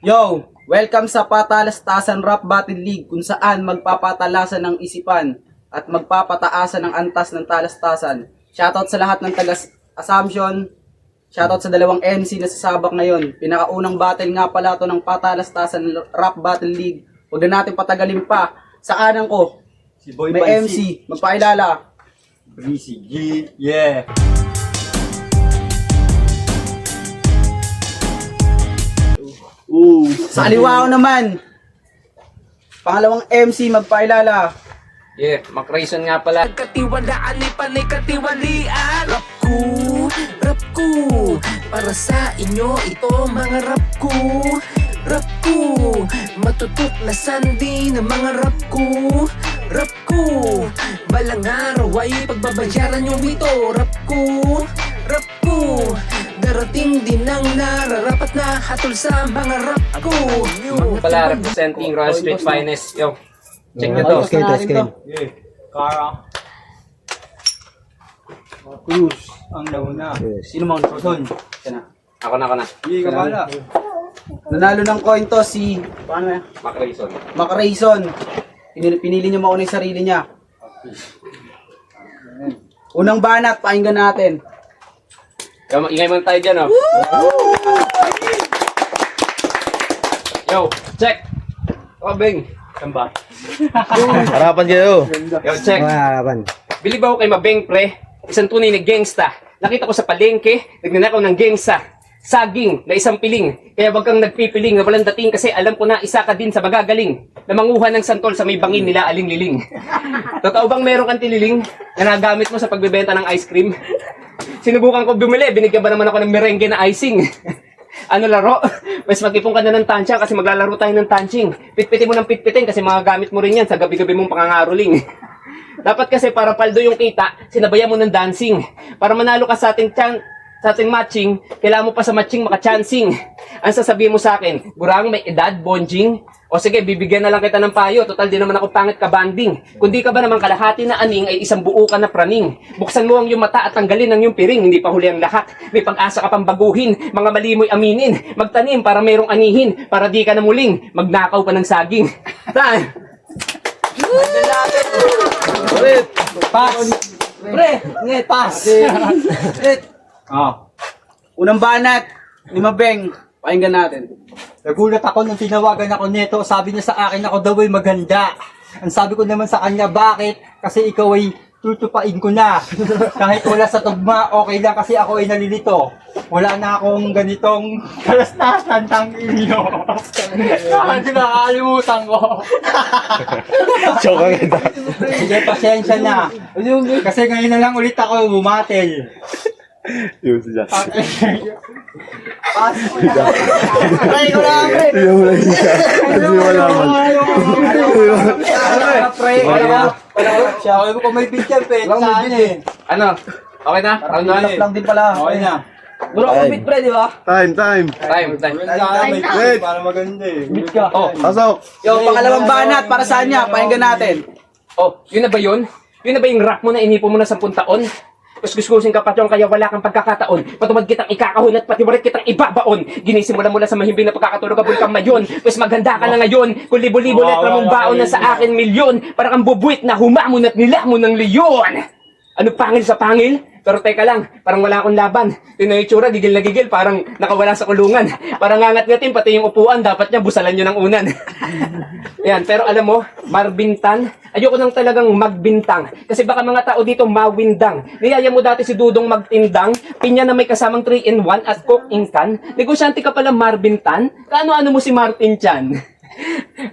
Yo! Welcome sa Patalastasan Rap Battle League kung saan magpapatalasan ng isipan at magpapataasan ng antas ng talastasan. Shoutout sa lahat ng taga-Assumption. Shoutout sa dalawang MC na sasabak na yon. Pinakaunang battle nga pala to ng Patalastasan Rap Battle League. Huwag na natin patagalin pa. Sa kanan ko, Si Boy may Pansi. MC. Magpakilala. Breezy G. Yeah. Sa kaliwa ko naman, pangalawang MC. Magpakilala. Yeah, Mac Rayson nga pala. Katiwalaan ni panay katiwalian. Rap ko, para sa inyo ito mga rap ko. Rap ko, matutuklasan din ang mga rap ko. Rap ko, balang araw ay pagbabayaran nyo ito. Rap ko, darating din ang nararapat na hatol sa mga rap ko. Pala representing Royal Street Finest. Yo, check nyo to. Yeah. Kara. Cruz. Ang nauna. Sino mo? Roson. Siya na. Ako na. Yeah, kabala. Nanalo ng coin to si paano yan? Mac Rayson. Mac Rayson. Pinili niya mauna yung sarili niya. Unang banat, pakinggan natin. Yo, ingay muna tayo dyan, oh. Yo, check. Oh, Beng. Saan ba? Harapan kayo. Yo, check. Harapan. Bili ba ako kay Mabeng, pre? Isang tunay na gangsta. Nakita ko sa palengke, nagnanakaw ng gangsta. Saging na isang piling. Kaya wag kang nagpipiling na walang dating kasi alam ko na isa ka din sa magagaling na manguha ng santol sa may bangin nila aling-liling. Totoo bang meron kang tililing na nagamit mo sa pagbebenta ng ice cream? Sinubukan ko bumili, binigyan ba naman ako ng merengue na icing? Ano laro? Mas mag-ipon ka na ng tansya kasi maglalaro tayo ng tanching. Pitpitin mo ng pitpitin kasi magagamit mo rin yan sa gabi-gabi mong pangangaroling. Dapat kasi para paldo yung kita, sinabayan mo ng dancing. Para manalo ka sa ating matching, kailangan mo pa sa matching maka-chancing. Ang sasabihin mo sa akin, burang may edad, bonjing? O sige, bibigyan na lang kita ng payo. Total di naman ako pangit ka banding. Kundi ka ba naman kalahati na aning ay isang buo ka na praning. Buksan mo ang iyong mata at tanggalin ang iyong piring. Hindi pa huli ang lahat. May pag-asa ka pang baguhin. Mga mali mo'y aminin. Magtanim para mayroong anihin. Para di ka na muling magnakaw pa ng saging. Saan? Ulit! Pass! Pre! Ngit! Pass! Ulit! Unang banat ni Mabeng. Pakinggan natin. Nagulat ako nung tinawagan ako nito. Sabi niya sa akin ako daw ay maganda. Ang sabi ko naman sa kanya, bakit? Kasi ikaw ay tutupain ko na. Kahit wala sa tugma, okay lang kasi ako ay nalilito. Wala na akong ganitong kalastasan tang inyo. Hindi nakakalimutan ko. Joke ang ganda. Sige, pasensya na. Kasi ngayon na lang ulit ako bumatel. Yung siya. Try ko lang, pre! Yung wala siya. Kasi wala man. Pre! Sabi ko kung may picture, pe. Saan eh? Ano? Okay na? Round Hanap 1? lang din pala. Okay na. Bro, kapit pre, di ba? Time. Time. May picture para maganda eh. Oh, Pasok. Yo, pangalawang banat para sa kanya. Pakinggan natin. oh, yun na ba yun? Yun na ba yung rap mo na inipo mo na 10 taon? Kuskuskusin ka pa kaya wala kang pagkakataon. Patumad kitang ikakahon at patiwarit kitang ibabaon. Ginising mo na mula sa mahimbing na pagkakatulog abul kang mayon. Pues maganda ka na ngayon. Kung libo-libo letra mong baon na sa akin milyon. Para kang bubuit na humamon at nilamon ng leyon. Ano pangil sa pangil? Pero teka lang, parang wala akong laban. Tingnan yung itsura, gigil na gigil, parang nakawala sa kulungan. Parang ngangat-ngatin, pati yung upuan, dapat niya busalan nyo ng unan. Yan, pero alam mo, marbintan, ayoko nang talagang magbintang. Kasi baka mga tao dito mawindang. Niyaya mo dati si Dudong magtindang, pinya na may kasamang 3-in-1 at coke in can. Negosyante ka pala marbintan, kaano-ano mo si Martin Chan?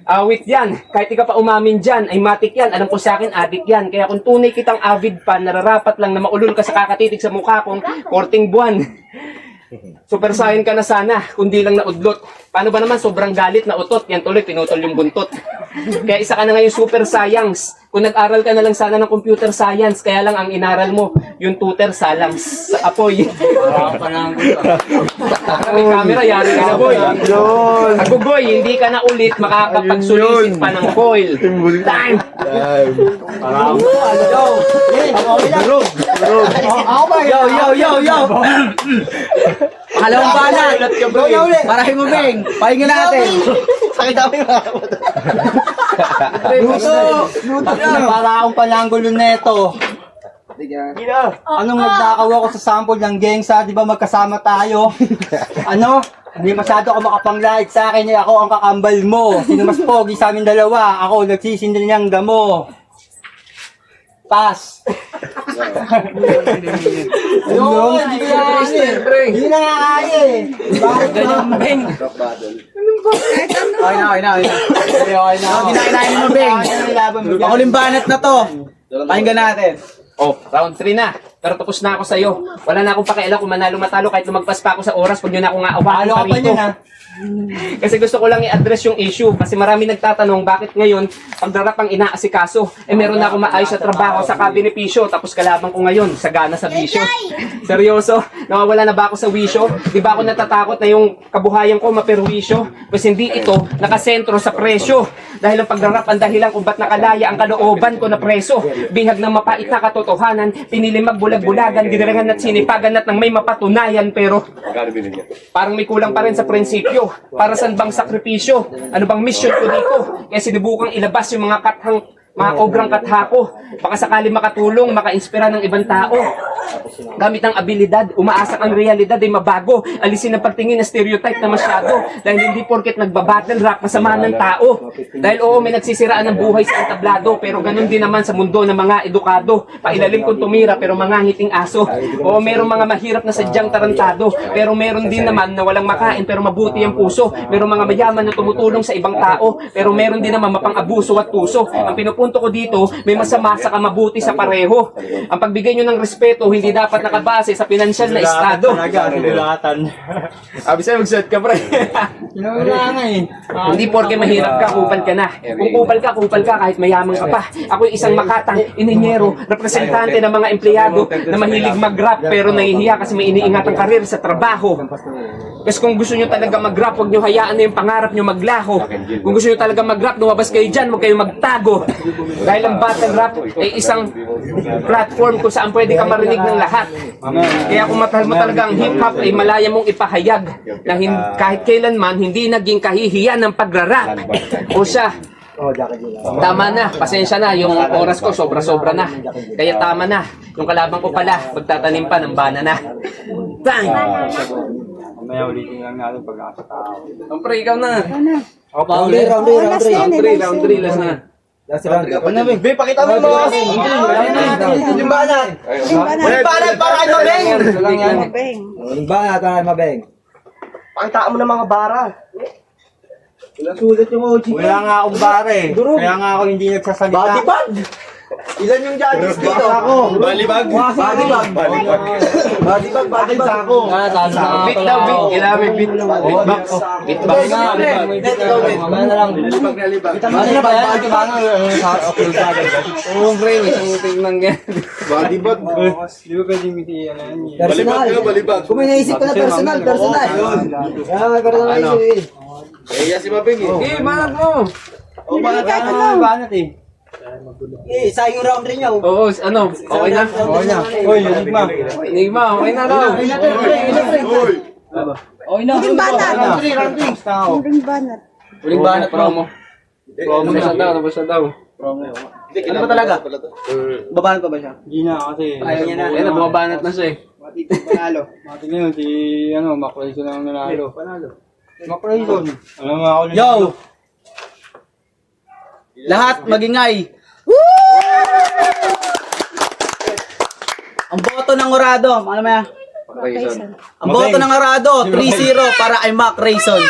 Awit yan. Kahit di ka pa umamin dyan, ay matik yan. Alam ko sa akin, adik yan. Kaya kung tunay kitang avid fan, nararapat lang na maulol ka sa kakatitig sa mukha kong korting buwan. Super Saiyan ka na sana, kundi lang naudlot. Paano ba naman sobrang galit na utot? Yan tuloy, pinutol yung buntot. Kaya isa ka na ngayon Super Science. Kung nag-aral ka na lang sana ng computer science, kaya lang ang inaral mo, yung tutor salangs sa apoy. May camera, yari ka na boy. Agugoy, hindi ka na ulit makakapagsulisit pa ng foil. Time! Time. Ano daw? Ako ba? Yo! Pangalawang banat. Parahin mo, Beng. Pahinga natin. Sakit ako yung Luto na, para akong pananggulo neto. Anong nagdakaw ako sa sample ng gengsa, di ba magkasama tayo? Ano? Hindi masyado ako makapanglait sa akin, ako ang kakambal mo. Sino mas pogi sa amin dalawa? Ako nagsisindi niyang damo. Pass. Yung, hindi ko na kaya eh. Hindi na nga kaya eh. Bakit na? Okay na. Ginakainain mo, Beng. Panguling banat na to. Pakinggan natin. Oh, round 3 na. Pero tapos na ako sa'yo. Wala na akong pakialam kung manalo matalo kahit lumagpas pa ako sa oras. Huwag nyo na ako nga awakan Paalo pa ka pa rito. niyan ha? Kasi gusto ko lang i-address yung issue. Kasi marami nagtatanong bakit ngayon pagdarap ang inaasikaso. Eh meron na akong maayos sa trabaho sa benepisyo. Tapos kalaban ko ngayon sagana sa bisyo. Seryoso? Nawawala na ba ako sa wisyo? Di ba ako natatakot na yung kabuhayan ko maperwisyo? Kasi hindi ito nakasentro sa presyo. Dahil ang pagdarap ang dahilan kung ba't nakalaya ang kalooban ko na preso. Bihag ng mapait na katotohanan, pinili magbulag-bulagan, ginarangan at sinipagan at nang may mapatunayan. Pero parang may kulang pa rin sa prinsipyo. Para saan bang sakripisyo? Ano bang mission ko dito? Kaya sinubukang ilabas yung mga obrang katha ko. Baka sakali makatulong, maka-inspira ng ibang tao. Gamit ang abilidad, umaasa ang realidad ay mabago. Alisin ang pagtingin na stereotype na masyado. Dahil hindi porket nagbabattle rap, masama ng tao. Dahil oo, may nagsisiraan ng buhay sa entablado. Pero ganun din naman sa mundo ng mga edukado. Pailalim kung tumira, pero mga ngiting aso. Oo, merong mga mahirap na sadyang tarantado. Pero meron din naman na walang makain, pero mabuti ang puso. Merong mga mayaman na tumutulong sa ibang tao. Pero meron din naman mapang-abuso at puso. Ang pinupunto ko dito, may masama sa mabuti sa pareho. Ang pagbigay nyo ng respeto, hindi dapat nakabase sa pinansyal na estado. Abi sa'yo, magsuot ka, pre. Wala nga eh. Hindi porke mahirap ka, kupal ka na. Kung kupal ka kahit mayaman ka pa. Ako isang makatang, ininyero, representante ng mga empleyado na mahilig mag-rap pero nahihiya kasi may iniingat ang karir sa trabaho. Kasi kung gusto nyo talaga mag-rap, huwag nyo hayaan na yung pangarap nyo maglaho. Kung gusto nyo talaga mag-rap, lumabas kayo dyan, huwag kayo magtago. Dahil ang battle rap ay isang platform kung saan pwede ka marinig ng lahat. Kaya kung matahal mo talaga ang hip-hop ay malaya mong ipahayag na kahit kailanman hindi naging kahihiyan ng pagrarap. O siya, tama na, pasensya na, yung oras ko sobra-sobra na. Kaya tama na, yung kalaban ko pala, magtatanim pa ng banana. Bang! Mamaya ulitin lang natin pag-asa tao. Siyempre, ikaw na. Round 3, last na. Be, pakita mo yung mga limbanan. Limbanan para kayo, Beng. Pakita mo ng mga bara. Wala nga akong bare. Kaya nga ako hindi nagsasalita. Badibag. Ilan yung judges dito? Ako. Balibag. Badibag. Badibag sa ako. Beat daw, beat. Kailangan may beat. Beatbox. Mamaya na lang. Ano na ba yan? Ito ba nga? Upload sa agad. Oo, pre, isang tingnan nga. Badibag. Di ba pwede miti yan? Balibag ka, balibag. Kung may naisip ko na personal. Ano? Kaya si Mabeng eh. Banat mo. Banat eh. Sayang yung round rin niya. Oo, ano? Okay na? Okay na. Hoy, Enigma. Enigma, okay na daw. Huling banat. Basta ako. Huling banat. Huling banat promo. Tapos na daw. Ano ba talaga? Babanat pa ba siya? Hindi na kasi. Ayaw niya na. Ayun na, bumabanat na siya eh. Panalo. Mati ngayon si Mac Rayson ang nanalo. Mac Rayson. Alam mo ako. Yo! Lahat magingay. Ang boto ng Orado, ano maya? Ang boto ng Orado, 3-0 para kay Mac Rayson.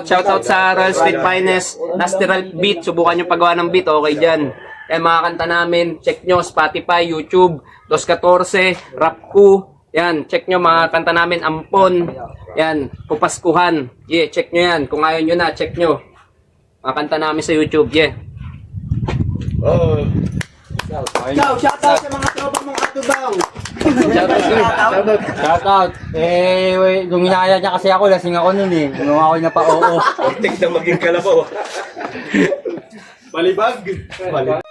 Shoutout sa Royal Street Finest, Nastiral Beat. Subukan nyo paggawa ng beat, okay dyan. Yan mga kanta namin, check nyo Spotify, YouTube, 214, Rapku. Yan, check nyo mga kanta namin, Ampon. Yan, Kupaskuhan. Yeah, check nyo yan. Kung ayaw nyo na, check nyo. Mga kanta namin sa YouTube, yeah. Shoutout sa mga tropa mong atubaw. Shoutout. Wait, nung inaya niya kasi ako, lasing ako nun eh. Nung ako na pa oo. Tek na maging kalabaw. Balibag.